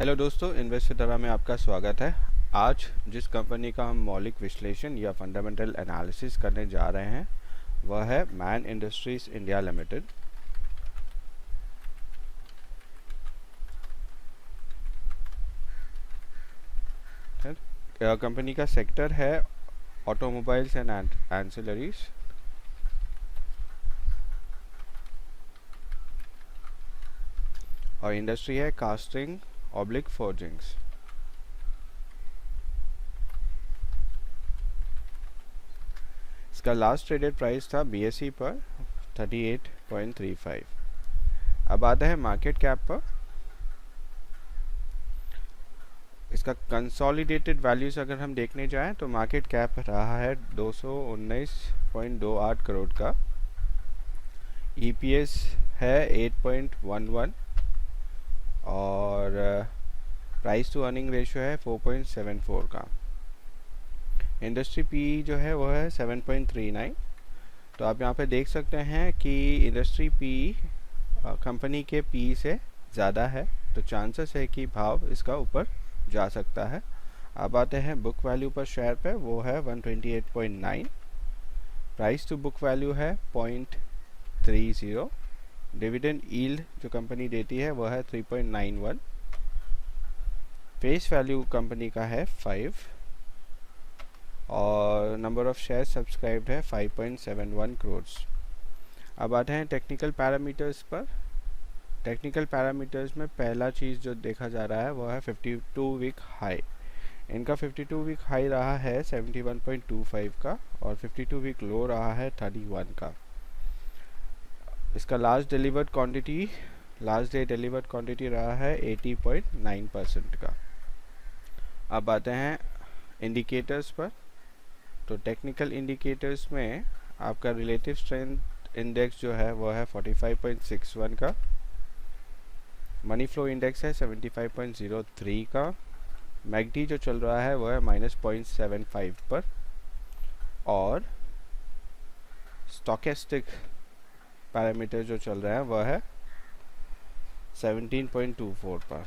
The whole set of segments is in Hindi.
हेलो दोस्तों, इन्वेस्टरा में आपका स्वागत है। आज जिस कंपनी का हम मौलिक विश्लेषण या फंडामेंटल एनालिसिस करने जा रहे हैं वह है man industries India limited. Company का सेक्टर है ऑटोमोबाइल्स एंड एंसिलरीज और इंडस्ट्री है कास्टिंग ऑब्लिक फोर्जिंग्स। इसका लास्ट ट्रेडेड प्राइस था बीएसई पर 38.35। अब आता है मार्केट कैप पर। इसका कंसोलिडेटेड वैल्यूज अगर हम देखने जाएं तो मार्केट कैप रहा है 219.28 करोड़ का। ईपीएस है 8.11 और प्राइस टू अर्निंग रेशियो है 4.74 का। इंडस्ट्री पी जो है वो है 7.39। तो आप यहाँ पे देख सकते हैं कि इंडस्ट्री पी कंपनी के पी से ज़्यादा है, तो चांसेस है कि भाव इसका ऊपर जा सकता है। अब आते हैं बुक वैल्यू पर शेयर पे, वो है 128.9। प्राइस टू बुक वैल्यू है 0.30। डिविडेंड यील्ड जो कंपनी देती है वो है 3.91। फेस वैल्यू कंपनी का है 5 और नंबर ऑफ शेयर सब्सक्राइब्ड है 5.71 करोड़। अब आते हैं टेक्निकल पैरामीटर्स पर। टेक्निकल पैरामीटर्स में पहला चीज़ जो देखा जा रहा है वो है 52 वीक हाई। इनका 52 वीक हाई रहा है 71.25 का और 52 वीक लो रहा है 31 का। इसका लास्ट डे डिलीवर्ड क्वांटिटी रहा है 80.9% का। अब आते हैं इंडिकेटर्स पर। तो टेक्निकल इंडिकेटर्स में आपका रिलेटिव स्ट्रेंथ इंडेक्स जो है वो है 45.61 का। मनी फ्लो इंडेक्स है 75.03 का। मैगडी जो चल रहा है वो है -0.75 पर और स्टोकेस्टिक पैरामीटर जो चल रहा है वह है 17.24 पर।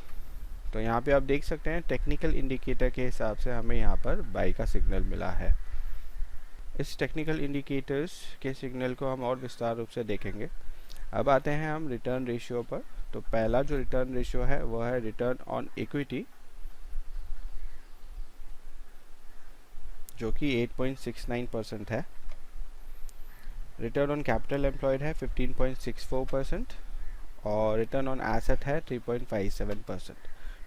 तो यहाँ पे आप देख सकते हैं टेक्निकल इंडिकेटर के हिसाब से हमें यहाँ पर बाई का सिग्नल मिला है। इस टेक्निकल इंडिकेटर्स के सिग्नल को हम और विस्तार रूप से देखेंगे। अब आते हैं हम रिटर्न रेशियो पर। तो पहला जो रिटर्न रेशियो है वह है रिटर्न ऑन इक्विटी, जो कि 8.69% है। रिटर्न ऑन कैपिटल एम्प्लॉयड है 15.64% और रिटर्न ऑन एसेट है 3.57%।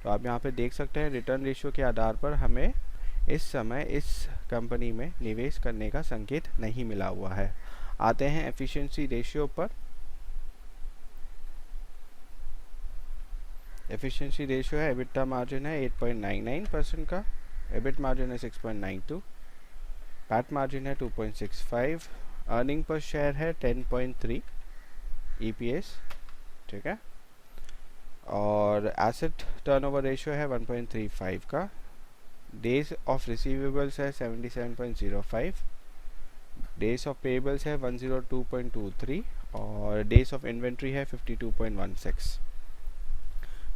तो आप यहाँ पे देख सकते हैं रिटर्न रेशियो के आधार पर हमें इस समय इस कंपनी में निवेश करने का संकेत नहीं मिला हुआ है। आते हैं एफिशिएंसी रेशियो पर। एफिशिएंसी रेशियो है एबिटा मार्जिन है 8.99% का, एबिट मार्जिन है 6.92, पैट मार्जिन है 2.65, अर्निंग पर शेयर है 10.3 ईपीएस, ठीक है। और एसेट टर्नओवर रेशियो है 1.35 का। डेज ऑफ रिसीवेबल्स है 77.05, डेज ऑफ पेबल्स है 102.23 और डेज ऑफ इन्वेंट्री है 52.16।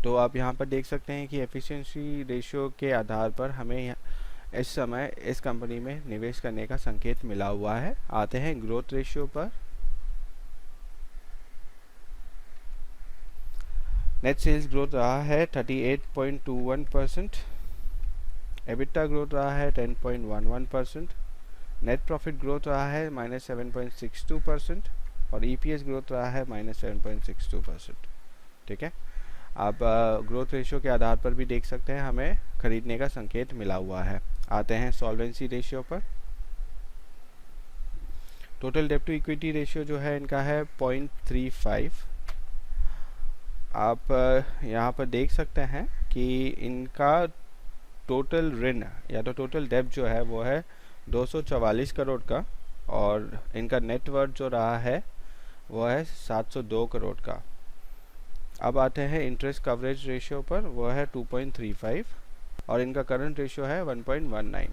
तो आप यहाँ पर देख सकते हैं कि एफिशिएंसी रेशियो के आधार पर हमें इस समय इस कंपनी में निवेश करने का संकेत मिला हुआ है। आते हैं ग्रोथ रेशियो पर। नेट सेल्स ग्रोथ रहा है 38.21%, एबिटा ग्रोथ रहा है 10.11%, नेट प्रॉफिट ग्रोथ रहा है -7.62% और ईपीएस ग्रोथ रहा है -7.62%, ठीक है। आप ग्रोथ रेशियो के आधार पर भी देख सकते हैं हमें खरीदने का संकेत मिला हुआ है। आते हैं सॉल्वेंसी रेशियो पर। टोटल डेब्ट टू इक्विटी रेशियो जो है इनका है 0.35। आप यहाँ पर देख सकते हैं कि इनका टोटल ऋण या तो टोटल डेब्ट जो है वो है 244 करोड़ का और इनका नेटवर्थ जो रहा है वो है 702 करोड़ का। अब आते हैं इंटरेस्ट कवरेज रेशियो पर, वो है 2.35 और इनका करंट रेशियो है 1.19।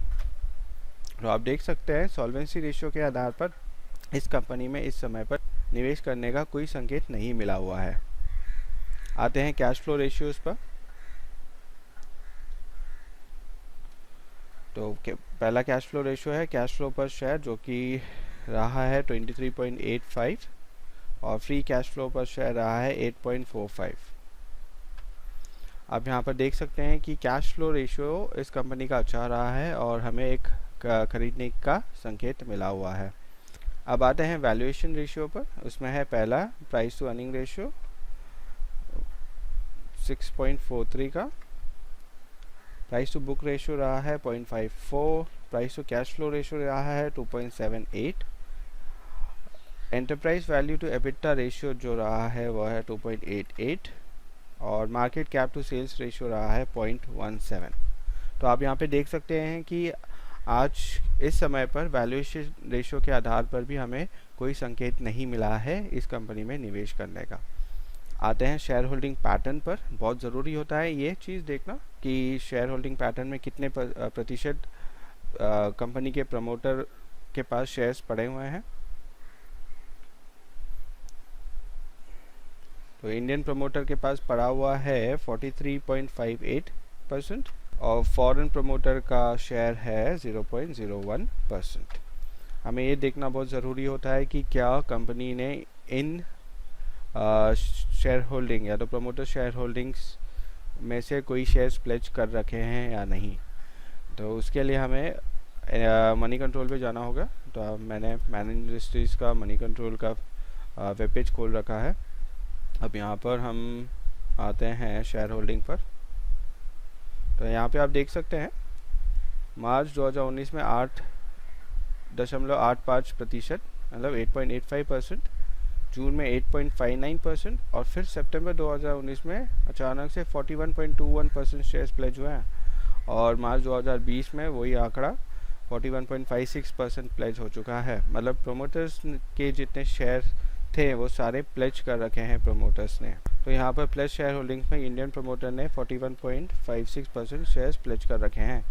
तो आप देख सकते हैं सॉल्वेंसी रेशियो के आधार पर इस कंपनी में इस समय पर निवेश करने का कोई संकेत नहीं मिला हुआ है। आते हैं कैश फ्लो रेशियोज पर। तो पहला कैश फ्लो रेशियो है कैश फ्लो पर शेयर, जो कि रहा है 23.85 और फ्री कैश फ्लो पर शेयर रहा है 8.45। आप यहाँ पर देख सकते हैं कि कैश फ्लो रेशियो इस कंपनी का अच्छा रहा है और हमें एक खरीदने का संकेत मिला हुआ है। अब आते हैं वैल्यूएशन रेशियो पर। उसमें है पहला प्राइस टू अर्निंग रेशियो 6.43 का, प्राइस टू बुक रेशियो रहा है 0.54, price to cash flow ratio रहा है 2.78, enterprise value to EBITDA ratio जो रहा है वह है 2.88 और market cap to sales ratio रहा है 0.17। तो आप यहाँ पे देख सकते हैं कि आज इस समय पर वैल्यूएशन रेशियो के आधार पर भी हमें कोई संकेत नहीं मिला है इस कंपनी में निवेश करने का। आते हैं शेयर होल्डिंग पैटर्न पर। बहुत ज़रूरी होता है ये चीज़ देखना कि शेयर होल्डिंग पैटर्न में कितने प्रतिशत कंपनी के प्रमोटर के पास शेयर्स पड़े हुए हैं। तो इंडियन प्रमोटर के पास पड़ा हुआ है 43.58% और फॉरेन प्रमोटर का शेयर है 0.01%। हमें ये देखना बहुत ज़रूरी होता है कि क्या कंपनी ने इन शेयर होल्डिंग या तो प्रमोटर शेयर होल्डिंग्स में से कोई शेयर्स प्लेज कर रखे हैं या नहीं। तो उसके लिए हमें मनी कंट्रोल पे जाना होगा। तो मैंने मैन इंडस्ट्रीज़ का मनी कंट्रोल का वेब पेज खोल रखा है। अब यहाँ पर हम आते हैं शेयर होल्डिंग पर। तो यहाँ पे आप देख सकते हैं मार्च 2019 में 8.85% मतलब 8.85%, जून में 8.59% और फिर सितंबर 2019 में अचानक से 41.21% शेयर्स प्लेज हुए हैं और मार्च 2020 में वही आंकड़ा 41.56% प्लेज हो चुका है। मतलब प्रोमोटर्स के जितने शेयर थे वो सारे प्लेज कर रखे हैं प्रमोटर्स ने। तो यहाँ पर प्लेज शेयर होल्डिंग्स में इंडियन प्रमोटर ने 41.56% शेयर्स प्लेज कर रखे हैं।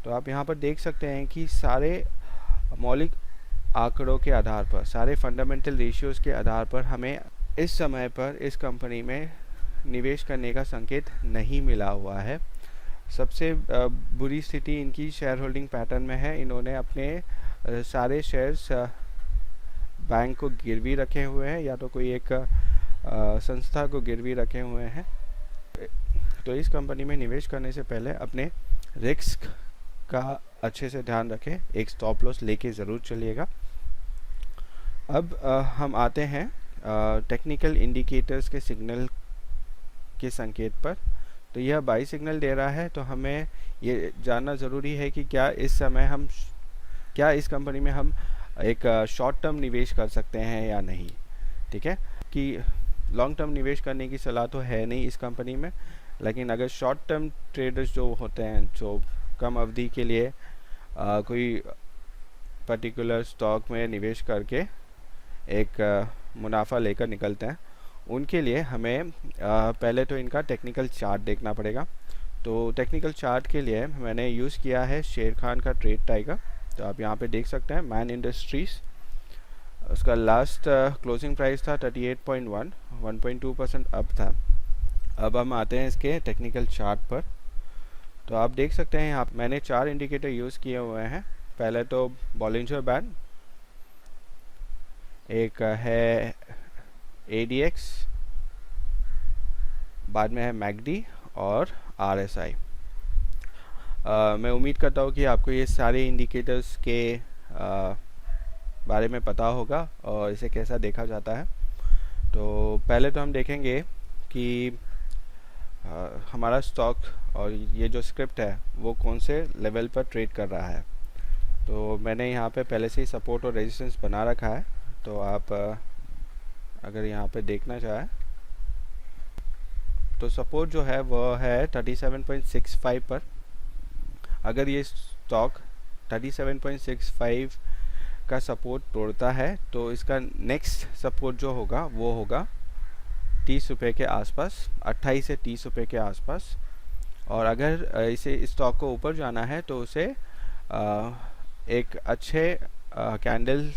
तो आप यहाँ पर देख सकते हैं कि सारे मौलिक आंकड़ों के आधार पर, सारे फंडामेंटल रेशियोज़ के आधार पर हमें इस समय पर इस कंपनी में निवेश करने का संकेत नहीं मिला हुआ है। सबसे बुरी स्थिति इनकी शेयर होल्डिंग पैटर्न में है। इन्होंने अपने सारे शेयर्स बैंक को गिरवी रखे हुए हैं या तो कोई एक संस्था को गिरवी रखे हुए हैं। तो इस कंपनी में निवेश करने से पहले अपने रिस्क का अच्छे से ध्यान रखें, एक स्टॉप लॉस लेके ज़रूर चलिएगा। अब हम आते हैं टेक्निकल इंडिकेटर्स के सिग्नल के संकेत पर। तो यह बाई सिग्नल दे रहा है, तो हमें ये जानना ज़रूरी है कि क्या इस इस कंपनी में हम एक शॉर्ट टर्म निवेश कर सकते हैं या नहीं। ठीक है कि लॉन्ग टर्म निवेश करने की सलाह तो है नहीं इस कंपनी में, लेकिन अगर शॉर्ट टर्म ट्रेडर्स जो होते हैं जो कम अवधि के लिए कोई पर्टिकुलर स्टॉक में निवेश करके एक मुनाफा लेकर निकलते हैं, उनके लिए हमें पहले तो इनका टेक्निकल चार्ट देखना पड़ेगा। तो टेक्निकल चार्ट के लिए मैंने यूज़ किया है शेर खान का ट्रेड टाइगर। तो आप यहाँ पे देख सकते हैं मैन इंडस्ट्रीज़, उसका लास्ट क्लोजिंग प्राइस था 38.1, 1.2% अप था। अब हम आते हैं इसके टेक्निकल चार्ट पर। तो आप देख सकते हैं यहाँ मैंने 4 इंडिकेटर यूज़ किए हुए हैं। पहले तो बॉलिंजर बैंड, एक है ADX, बाद में है मैकडी और RSI। मैं उम्मीद करता हूँ कि आपको ये सारे इंडिकेटर्स के बारे में पता होगा और इसे कैसा देखा जाता है। तो पहले तो हम देखेंगे कि हमारा स्टॉक और ये जो स्क्रिप्ट है वो कौन से लेवल पर ट्रेड कर रहा है। तो मैंने यहाँ पे पहले से ही सपोर्ट और रेजिस्टेंस बना रखा है। तो आप अगर यहाँ पे देखना चाहें तो सपोर्ट जो है वो है 37.65 पर। अगर ये स्टॉक 37.65 का सपोर्ट तोड़ता है तो इसका नेक्स्ट सपोर्ट जो होगा वो होगा 30 रुपये के आसपास, 28 से 30 रुपये के आसपास। और अगर इसे स्टॉक को ऊपर जाना है तो उसे एक अच्छे कैंडल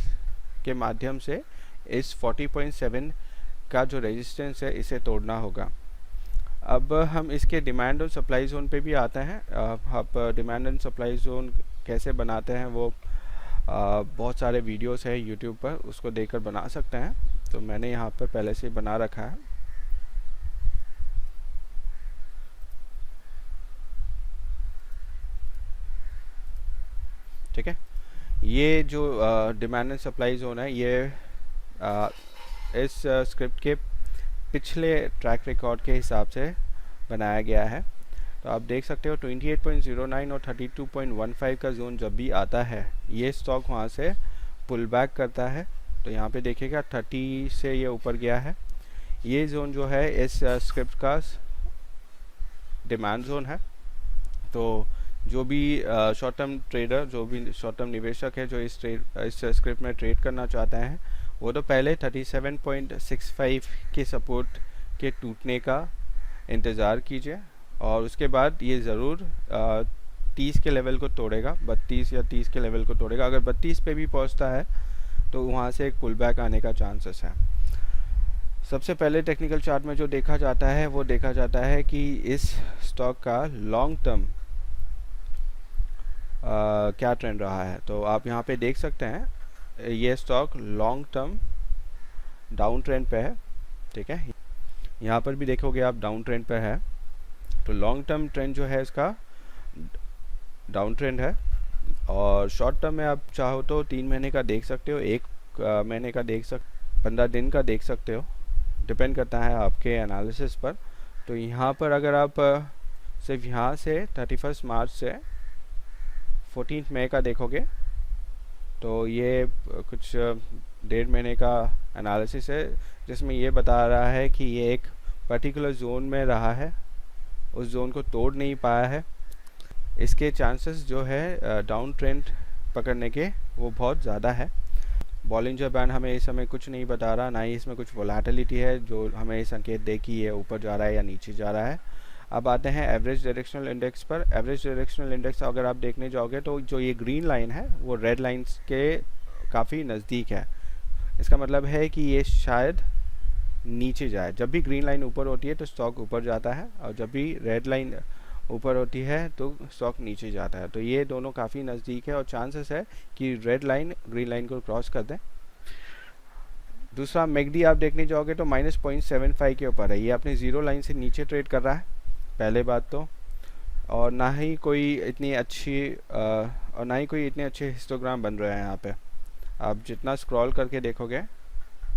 के माध्यम से इस 40.7 का जो रेजिस्टेंस है इसे तोड़ना होगा। अब हम इसके डिमांड और सप्लाई जोन पे भी आते हैं। आप डिमांड एंड सप्लाई जोन कैसे बनाते हैं वो बहुत सारे वीडियोस है यूट्यूब पर, उसको देखकर बना सकते हैं। तो मैंने यहाँ पर पहले से बना रखा है। ठीक है, ये जो डिमांड एंड सप्लाई जोन है ये इस स्क्रिप्ट के पिछले ट्रैक रिकॉर्ड के हिसाब से बनाया गया है। तो आप देख सकते हो 28.09 और 32.15 का जोन जब भी आता है ये स्टॉक वहाँ से पुल बैक करता है। तो यहाँ पे देखिएगा 30 से ये ऊपर गया है। ये जोन जो है इस स्क्रिप्ट का डिमांड जोन है। तो जो भी शॉर्ट टर्म ट्रेडर, जो भी शॉर्ट टर्म निवेशक है जो इस स्क्रिप्ट में ट्रेड करना चाहते हैं, वो तो पहले 37.65 के सपोर्ट के टूटने का इंतज़ार कीजिए और उसके बाद ये ज़रूर 30 के लेवल को तोड़ेगा, 32 या 30 के लेवल को तोड़ेगा। अगर 32 पे भी पहुंचता है तो वहाँ से एक पुल बैक आने का चांसेस है। सबसे पहले टेक्निकल चार्ट में जो देखा जाता है वो देखा जाता है कि इस स्टॉक का लॉन्ग टर्म क्या ट्रेंड रहा है। तो आप यहाँ पे देख सकते हैं ये stock long term down trend पे है। ठीक है, यहाँ पर भी देखोगे आप डाउन ट्रेंड पे है। तो लॉन्ग टर्म ट्रेंड जो है इसका डाउन ट्रेंड है। और शॉर्ट टर्म में आप चाहो तो 3 महीने का देख सकते हो, 1 महीने का देख 15 दिन का देख सकते हो, डिपेंड करता है आपके एनालिसिस पर। तो यहाँ पर अगर आप सिर्फ यहाँ से 31 मार्च से 14 मई का देखोगे तो ये कुछ 1.5 महीने का एनालिसिस है जिसमें ये बता रहा है कि ये एक पर्टिकुलर जोन में रहा है, उस जोन को तोड़ नहीं पाया है। इसके चांसेस जो है डाउन ट्रेंड पकड़ने के वो बहुत ज़्यादा है। बॉलिंजर बैंड हमें इस समय कुछ नहीं बता रहा, ना ही इसमें कुछ वोलेटिलिटी है जो हमें संकेत दे कि ये ऊपर जा रहा है या नीचे जा रहा है। अब आते हैं एवरेज डायरेक्शनल इंडेक्स पर। एवरेज डायरेक्शनल इंडेक्स अगर आप देखने जाओगे तो जो ये ग्रीन लाइन है वो रेड लाइन्स के काफ़ी नज़दीक है। इसका मतलब है कि ये शायद नीचे जाए। जब भी ग्रीन लाइन ऊपर होती है तो स्टॉक ऊपर जाता है और जब भी रेड लाइन ऊपर होती है तो स्टॉक नीचे जाता है। तो ये दोनों काफ़ी नज़दीक है और चांसेस है कि रेड लाइन ग्रीन लाइन को क्रॉस कर दें। दूसरा मैकडी आप देखने जाओगे तो -0.75 के ऊपर है, ये अपने ज़ीरो लाइन से नीचे ट्रेड कर रहा है पहले बात तो। और ना ही कोई इतनी अच्छे हिस्टोग्राम बन रहे हैं यहाँ पे। आप जितना स्क्रॉल करके देखोगे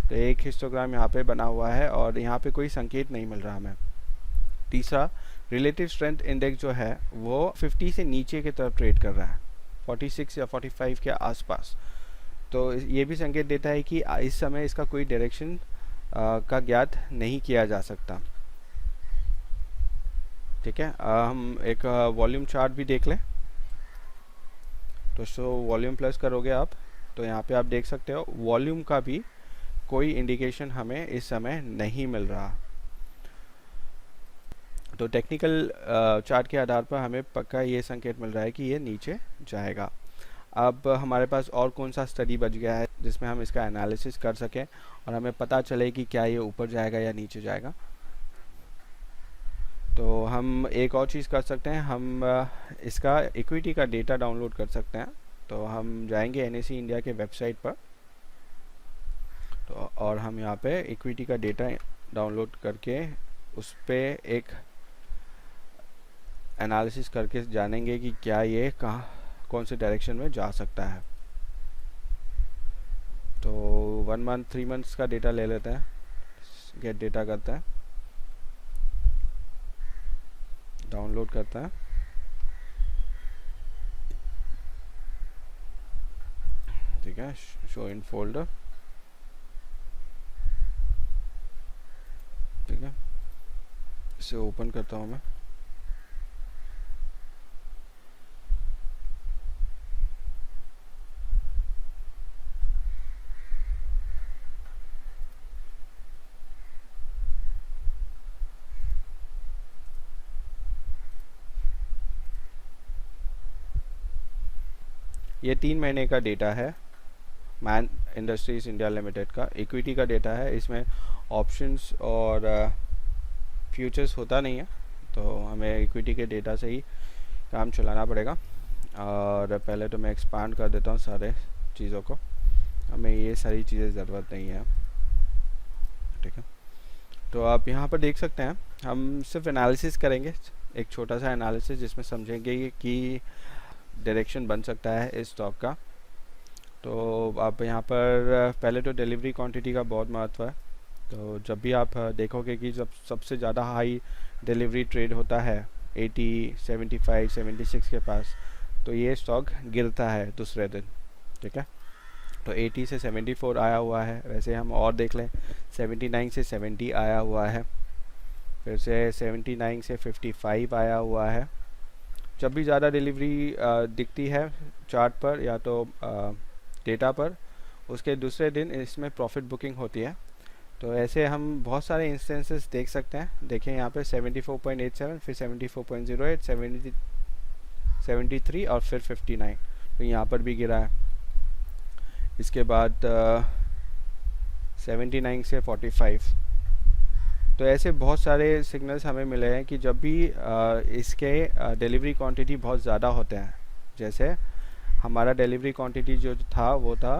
तो एक हिस्टोग्राम यहाँ पे बना हुआ है और यहाँ पे कोई संकेत नहीं मिल रहा हमें। तीसरा रिलेटिव स्ट्रेंथ इंडेक्स जो है वो 50 से नीचे की तरफ ट्रेड कर रहा है, 46 या 45 के आसपास। तो ये भी संकेत देता है कि इस समय इसका कोई डायरेक्शन का ज्ञात नहीं किया जा सकता। ठीक है, हम एक वॉल्यूम चार्ट भी देख लें। तो शो वॉल्यूम प्लस करोगे आप तो यहाँ पे आप देख सकते हो वॉल्यूम का भी कोई इंडिकेशन हमें इस समय नहीं मिल रहा। तो टेक्निकल चार्ट के आधार पर हमें पक्का ये संकेत मिल रहा है कि ये नीचे जाएगा। अब हमारे पास और कौन सा स्टडी बच गया है जिसमें हम इसका एनालिसिस कर सकें और हमें पता चले कि क्या ये ऊपर जाएगा या नीचे जाएगा। तो हम एक और चीज़ कर सकते हैं, हम इसका इक्विटी का डेटा डाउनलोड कर सकते हैं। तो हम जाएंगे NSE इंडिया के वेबसाइट पर तो और हम यहाँ पे इक्विटी का डेटा डाउनलोड करके उस पर एक एनालिसिस करके जानेंगे कि क्या ये कौन से डायरेक्शन में जा सकता है। तो 1 मंथ 3 मंथ्स का डेटा ले लेते हैं, गेट डेटा करते हैं, डाउनलोड करते हैं। ठीक है, शो इन फोल्डर। ठीक है, इसे ओपन करता हूँ मैं। ये 3 महीने का डेटा है मैन इंडस्ट्रीज इंडिया लिमिटेड का, इक्विटी का डेटा है। इसमें ऑप्शंस और फ्यूचर्स होता नहीं है, तो हमें इक्विटी के डेटा से ही काम चलाना पड़ेगा। और पहले तो मैं एक्सपांड कर देता हूँ सारे चीज़ों को, हमें ये सारी चीज़ें ज़रूरत नहीं है, ठीक है। तो आप यहाँ पर देख सकते हैं, हम सिर्फ एनालिसिस करेंगे, एक छोटा सा एनालिसिस जिसमें समझेंगे कि डायरेक्शन बन सकता है इस स्टॉक का। तो आप यहाँ पर पहले तो डिलीवरी क्वांटिटी का बहुत महत्व है। तो जब भी आप देखोगे कि जब सबसे ज़्यादा हाई डिलीवरी ट्रेड होता है 80, 75, 76 के पास, तो ये स्टॉक गिरता है दूसरे दिन, ठीक है। तो 80 से 74 आया हुआ है। वैसे हम और देख लें, 79 से 70 आया हुआ है, फिर से 79 से 55 आया हुआ है। जब भी ज़्यादा डिलीवरी दिखती है चार्ट पर या तो डेटा पर, उसके दूसरे दिन इसमें प्रॉफिट बुकिंग होती है। तो ऐसे हम बहुत सारे इंस्टेंसेस देख सकते हैं। देखिए यहाँ पे 74.87, फिर 74.08, 73 और फिर 59, तो यहाँ पर भी गिरा है। इसके बाद 79 से 45। तो ऐसे बहुत सारे सिग्नल्स हमें मिले हैं कि जब भी इसके डिलीवरी क्वांटिटी बहुत ज़्यादा होते हैं, जैसे हमारा डिलीवरी क्वांटिटी जो था वो था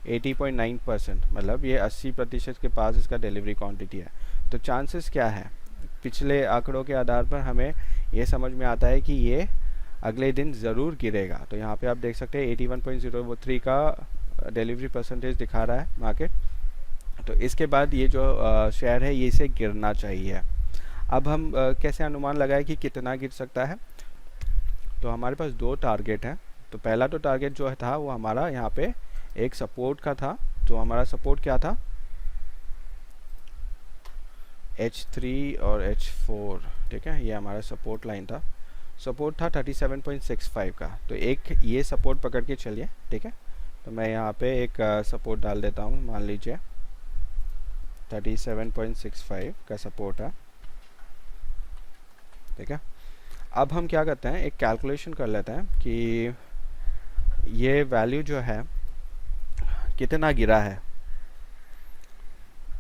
80.9%, मतलब ये 80% के पास इसका डिलीवरी क्वांटिटी है। तो चांसेस क्या है, पिछले आंकड़ों के आधार पर हमें ये समझ में आता है कि ये अगले दिन ज़रूर गिरेगा। तो यहाँ पे आप देख सकते हैं 81.03 का डिलीवरी परसेंटेज दिखा रहा है मार्केट। तो इसके बाद ये जो शेयर है ये इसे गिरना चाहिए। अब हम कैसे अनुमान लगाएं कि कितना गिर सकता है। तो हमारे पास दो टारगेट हैं। तो पहला तो टारगेट जो था वो हमारा यहाँ पे एक सपोर्ट का था। तो हमारा सपोर्ट क्या था, H3 और H4, ठीक है, ये हमारा सपोर्ट लाइन था। सपोर्ट था 37.65 का। तो एक ये सपोर्ट पकड़ के चलिए, ठीक है। तो मैं यहाँ पे एक सपोर्ट डाल देता हूँ, मान लीजिए 37.65 का सपोर्ट है, ठीक है। अब हम क्या करते हैं, एक कैलकुलेशन कर लेते हैं कि ये वैल्यू जो है कितना गिरा है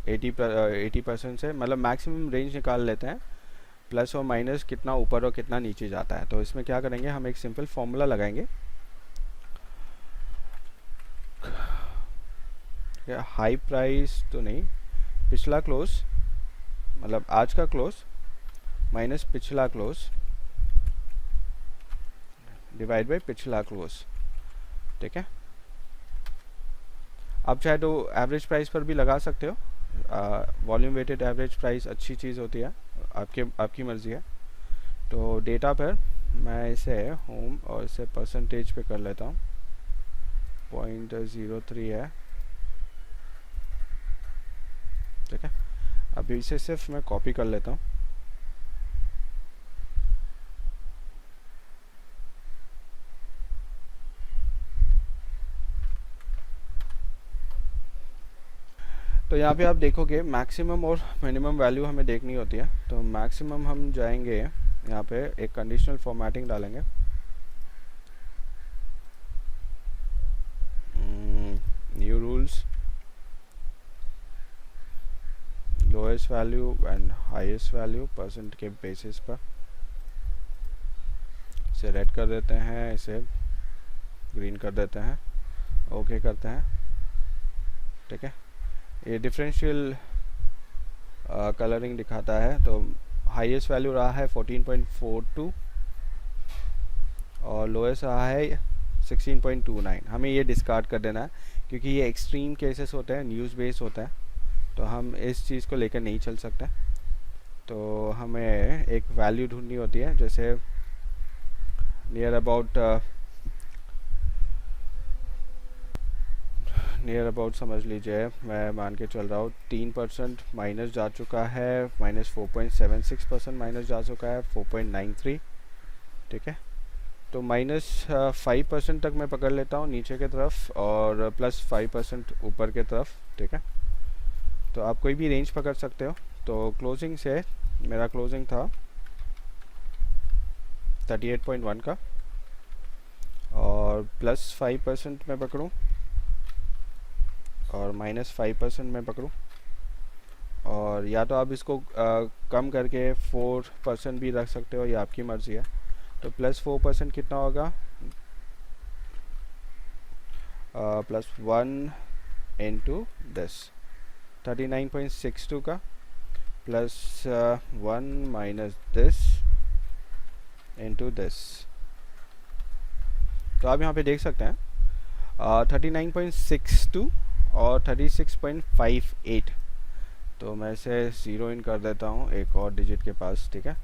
80% से, मतलब मैक्सिमम रेंज निकाल लेते हैं, प्लस और माइनस कितना ऊपर और कितना नीचे जाता है। तो इसमें क्या करेंगे, हम एक सिंपल फॉर्मूला लगाएंगे। हाई प्राइस तो नहीं, पिछला क्लोज, मतलब आज का क्लोज माइनस पिछला क्लोज डिवाइड बाय पिछला क्लोज, ठीक है। आप चाहे तो एवरेज प्राइस पर भी लगा सकते हो, वॉल्यूम वेटेड एवरेज प्राइस अच्छी चीज़ होती है, आपकी मर्ज़ी है। तो डेटा पर मैं इसे होम और इसे परसेंटेज पे कर लेता हूँ, 0.03 है, ठीक है। अभी इसे सिर्फ मैं कॉपी कर लेता हूँ। तो यहाँ पे आप देखोगे मैक्सिमम और मिनिमम वैल्यू हमें देखनी होती है। तो मैक्सिमम हम जाएंगे, यहाँ पे एक कंडीशनल फॉर्मेटिंग डालेंगे, new rules, lowest value and highest value percent के बेसिस पर। इसे रेड कर देते हैं, इसे ग्रीन कर देते हैं, ओके करते हैं, ठीक है। ये डिफरेंशियल कलरिंग दिखाता है। तो हाईएस्ट वैल्यू रहा है 14.42 और लोएस्ट रहा है 16.29। हमें ये डिस्कार्ड कर देना है क्योंकि ये एक्सट्रीम केसेस होते हैं, न्यूज़ बेस होता है, तो हम इस चीज़ को लेकर नहीं चल सकते। तो हमें एक वैल्यू ढूंढनी होती है, जैसे नियर अबाउट समझ लीजिए, मैं मान के चल रहा हूँ 3% माइनस जा चुका है, माइनस 4.76% माइनस जा चुका है, 4.93, ठीक है। तो माइनस 5% तक मैं पकड़ लेता हूँ नीचे की तरफ और प्लस 5% ऊपर की तरफ, ठीक है। तो आप कोई भी रेंज पकड़ सकते हो। तो क्लोजिंग से मेरा क्लोजिंग था 38.1 का और प्लस 5% मैं पकड़ूँ और माइनस 5% मैं पकड़ूँ और या तो आप इसको कम करके 4% भी रख सकते हो, ये आपकी मर्ज़ी है। तो प्लस 4% कितना होगा, प्लस 1 इंटू दिस 39.62 का plus 1 minus this into this. तो आप यहाँ पे देख सकते हैं 39.62 और 36.58। तो मैं इसे 0 इन कर देता हूँ एक और डिजिट के पास, ठीक है।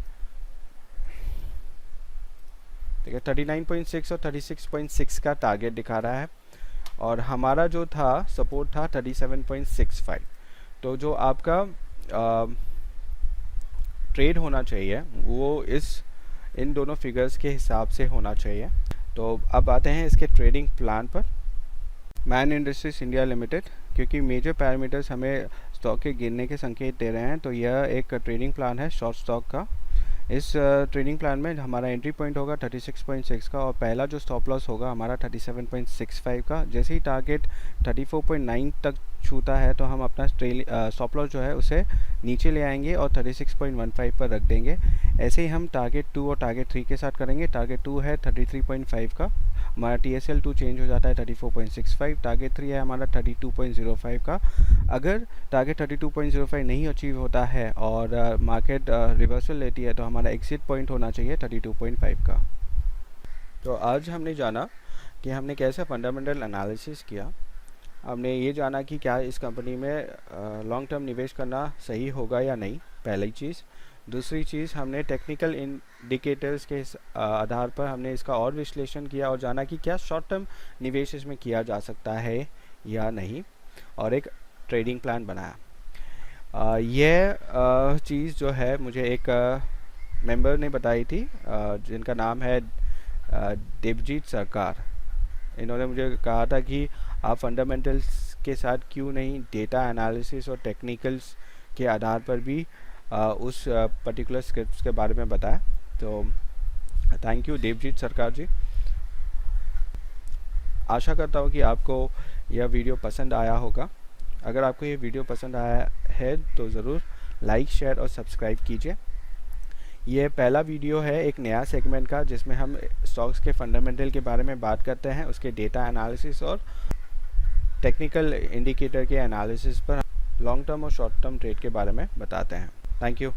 ठीक है, 39.6 और 36.6 का टारगेट दिखा रहा है और हमारा जो था सपोर्ट था 37.65। तो जो आपका ट्रेड होना चाहिए वो इन दोनों फिगर्स के हिसाब से होना चाहिए। तो अब आते हैं इसके ट्रेडिंग प्लान पर। मैन इंडस्ट्रीज इंडिया लिमिटेड, क्योंकि मेजर पैरामीटर्स हमें स्टॉक के गिरने के संकेत दे रहे हैं, तो यह एक ट्रेडिंग प्लान है शॉर्ट स्टॉक का। इस ट्रेडिंग प्लान में हमारा एंट्री पॉइंट होगा 36.6 का और पहला जो स्टॉप लॉस होगा हमारा 37.65 का। जैसे ही टारगेट 34.9 तक छूता है तो हम अपना स्टॉप लॉस जो है उसे नीचे ले आएंगे और 36.15 पर रख देंगे। ऐसे ही हम टारगेट 2 और टारगेट 3 के साथ करेंगे। टारगेट 2 है 33.5 का, हमारा TSL2 चेंज हो जाता है 34.65। टारगेट 3 है हमारा 32.05 का। अगर टारगेट 32.05 नहीं अचीव होता है और मार्केट रिवर्सल लेती है तो हमारा एग्जिट पॉइंट होना चाहिए 32.5 का। तो आज हमने जाना कि हमने कैसे फंडामेंटल एनालिसिस किया। हमने ये जाना कि क्या इस कंपनी में लॉन्ग टर्म निवेश करना सही होगा या नहीं, पहली चीज़। दूसरी चीज़, हमने टेक्निकल इंडिकेटर्स के आधार पर हमने इसका और विश्लेषण किया और जाना कि क्या शॉर्ट टर्म निवेश इसमें किया जा सकता है या नहीं, और एक ट्रेडिंग प्लान बनाया। यह चीज़ जो है मुझे एक मेंबर ने बताई थी, जिनका नाम है देवजीत सरकार। इन्होंने मुझे कहा था कि आप फंडामेंटल्स के साथ क्यों नहीं डेटा एनालिसिस और टेक्निकल्स के आधार पर भी उस पर्टिकुलर स्क्रिप्ट्स के बारे में बताया। तो थैंक यू देवजीत सरकार जी। आशा करता हूँ कि आपको यह वीडियो पसंद आया होगा। अगर आपको ये वीडियो पसंद आया है तो ज़रूर लाइक, शेयर और सब्सक्राइब कीजिए। ये पहला वीडियो है एक नया सेगमेंट का जिसमें हम स्टॉक्स के फंडामेंटल के बारे में बात करते हैं, उसके डेटा एनालिसिस और टेक्निकल इंडिकेटर के एनालिसिस पर लॉन्ग टर्म और शॉर्ट टर्म ट्रेड के बारे में बताते हैं। Thank you.